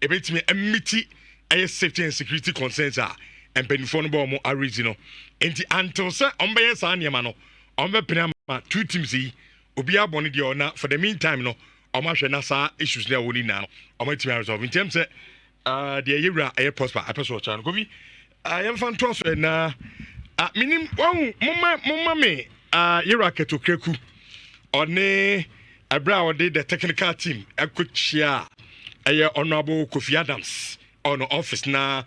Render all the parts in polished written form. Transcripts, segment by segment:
bit me a meaty safety and security concerns are and penifon bomb original. And the Antosa on by Sanyamano on the Pinama 2 teams. Obia Bonidiona for the meantime, no, Nasa issues there only now. My team resolve in terms of the Nhyira air prosper episode channel. Gobi, I am fantastic na minim mama me Nhyira keto kreku one abra did the technical team a quick share honorable Kofi Adams on office na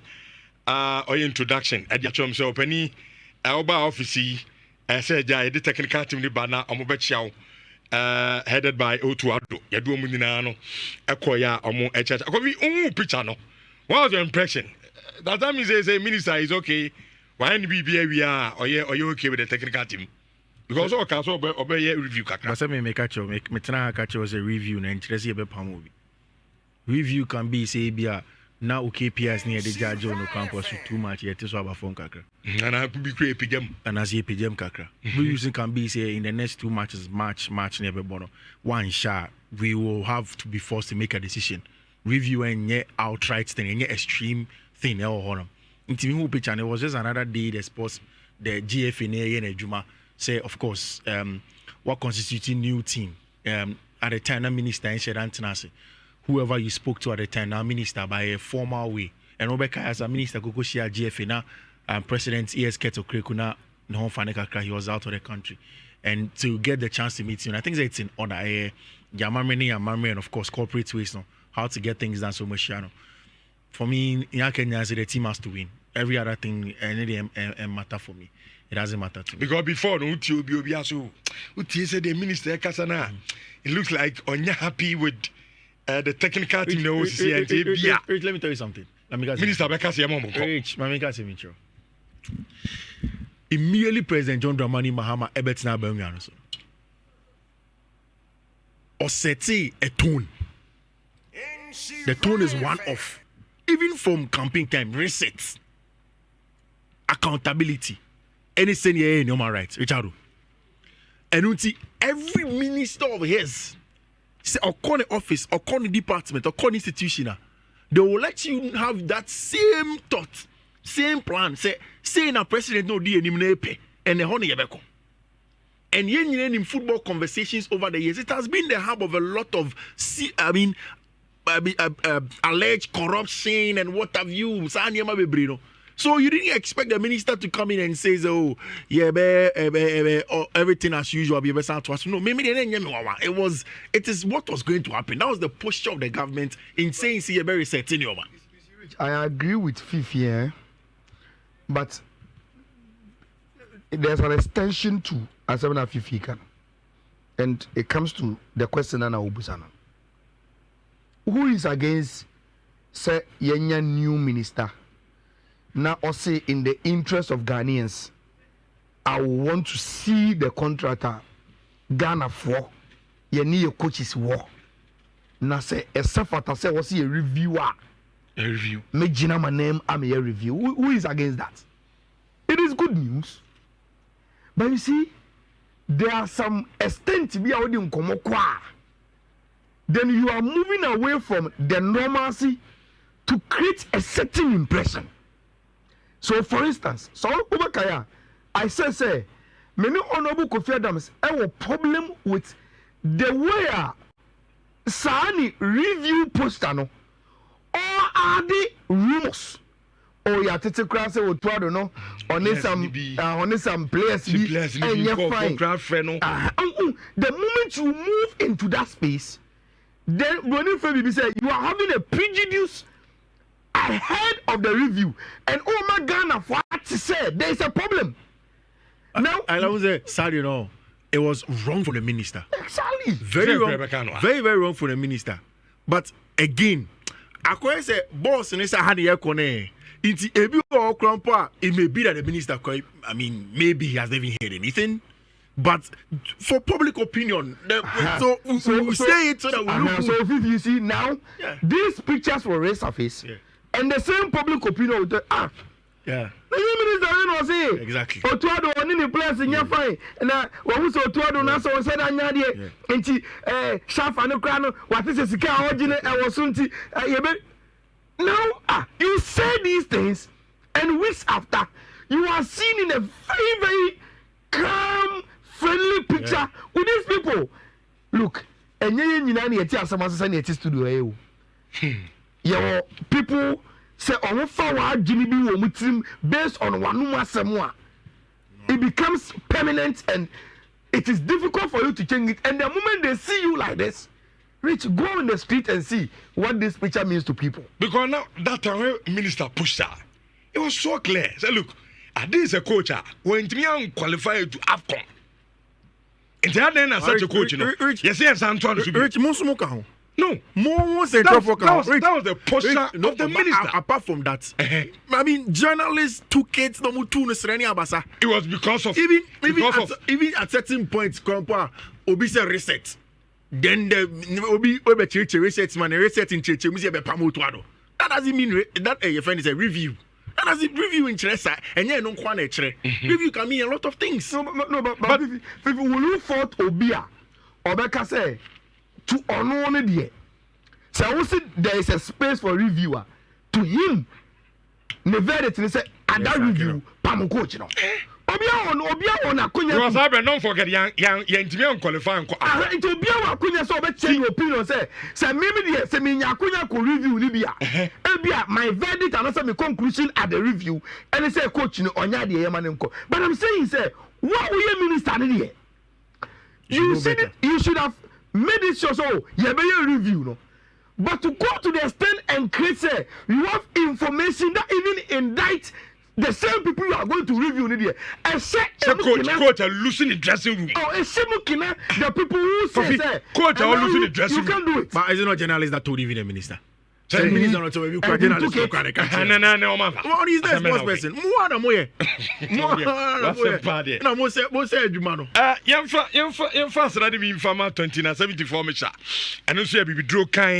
or introduction at the chum so penny oba office said the technical team the banner omobechiao headed by Otto Addo. Yadu Munino, Equoya, Omo H. Akobi, picture no. What was your impression? That time he says a minister is okay. Why in BBA we are, or you okay with the technical team? Because all council obey review. But me catch you, make me catch was a review, and interest you movie. Review can be say, be now KPIs near the judge on the campus too much yet to swab a phone kakra. And I could be creating pigem. And as a pigem kakra. We using can be say in the next 2 matches, match never bono. One shot, we will have to be forced to make a decision. Review and yet outright thing and yet extreme thing. Intimate picture, and it was just another day the sports, the GFNA and Juma say, of course, what constitutes a new team. At the time, the minister and said, Antanasi. Whoever you spoke to at the time, now minister by a formal way. And Rebecca as a minister, go share GFA President E.S. Keto Krekuna, no Faneka, he was out of the country. And to get the chance to meet you, and I think that it's in order. Yamameni and of course, corporate ways, no, how to get things done so much. For me, in Kenya, the team has to win. Every other thing, and matter for me. It doesn't matter to me. Because before, no, Uti said the minister, Kasana, it looks like Onya happy with. The technical team knows let me tell you something. Minister Minister immediately President John Dramani Mahama Ebetina Bengiano. Or seti a tone. The tone is one off. Even from campaign time, reset. Accountability. Anything here in human rights. Richard. And every minister of his say or corner office or corner department or corner institution, they will let you have that same thought, same plan. Say in a president no di enim and the honey yebeko. And in football conversations over the years, it has been the hub of a lot of alleged corruption and what have you. So you didn't expect the minister to come in and say, "Oh, yeah, everything as usual." No, maybe it is what was going to happen. That was the posture of the government in saying, "See, very certain." I agree with Fifi, but there's an extension to Asabana Fifi can, and it comes to the question Nana Ubusana. Who is against say Yenya new minister? Now, also in the interest of Ghanaians, I want to see the contractor Ghana for ye need a coach's war. Now say a safata say was a reviewer. A review. Make Gina my name, I'm a review. Who is against that? It is good news. But you see, there are some extent to be out in Komokwa. Then you are moving away from the normalcy to create a certain impression. So, for instance, Ubakaya, I say, many honorable Kofi Adams have a problem with the way Sani review poster no, or are the rumors? Oh, yeah, Tete Krase or Tuado no, on some players, and you're fine. The moment you move into that space, then when you say you are having a prejudice ahead of the review, and oh my Ghana, for what to say, there is a problem. Now, I was sad, it was wrong for the minister. Exactly. Very wrong. Very, very wrong for the minister. But again, I say, boss, and it's a hard year corner. It's a bit of crumpa. It may be that the minister, maybe he has never heard anything. But for public opinion, so we say it so that we look. So if you see now, these pictures will resurface, and the same public opinion will tell, yeah. The minister say exactly. Otuado on any place in your fine, and what was Otuado now? So said I need and Shaf and Crano. What is a Sika original? I was soon to Now, you say these things, and weeks after, you are seen in a very, very calm, friendly picture with these people. Look, and you studio. Your people say, on forward, Jimmy B. based on one it becomes permanent and it is difficult for you to change it. And the moment they see you like this, Rich, go on the street and see what this picture means to people. Because now that time when minister pushed her, it was so clear. Say, look, Addo is a coach. When me qualified to AFCON, and then as such a coach, you know, yes, Antoine should be. Rich, No, that was the posture of the minister. Apart from that, I mean, journalists took it. It was because of even at certain points, Obi said reset. Then the Obi reset man reset in Church. That doesn't mean that your friend is a review. That doesn't review interest and yeah, no one review can mean a lot of things. No, but if will you fault Obia Obeka say to honor the so I say there is a space for reviewer to him the verdict say at that review pam coach no Obia on akunya because I don't forget young intimi qualify nko into Obia wa akunya so be change opinion say me dey say me nya akunya ko review ni bia ebia my verdict and also my conclusion at the review and say coach no onya de yema nko but I'm saying say what we minister ni there you should have made it sure so you be a review no but to go to the extent and create say you have information that even indict the same people you are going to review in there and say coach are losing the dressing room. Oh, the people who say coach are losing the dressing room. You can do it. But is it not journalists that told even the minister? The minister not told you journalists. No, what is that sports person? Yemfa 2074 mecha. And also be draw kind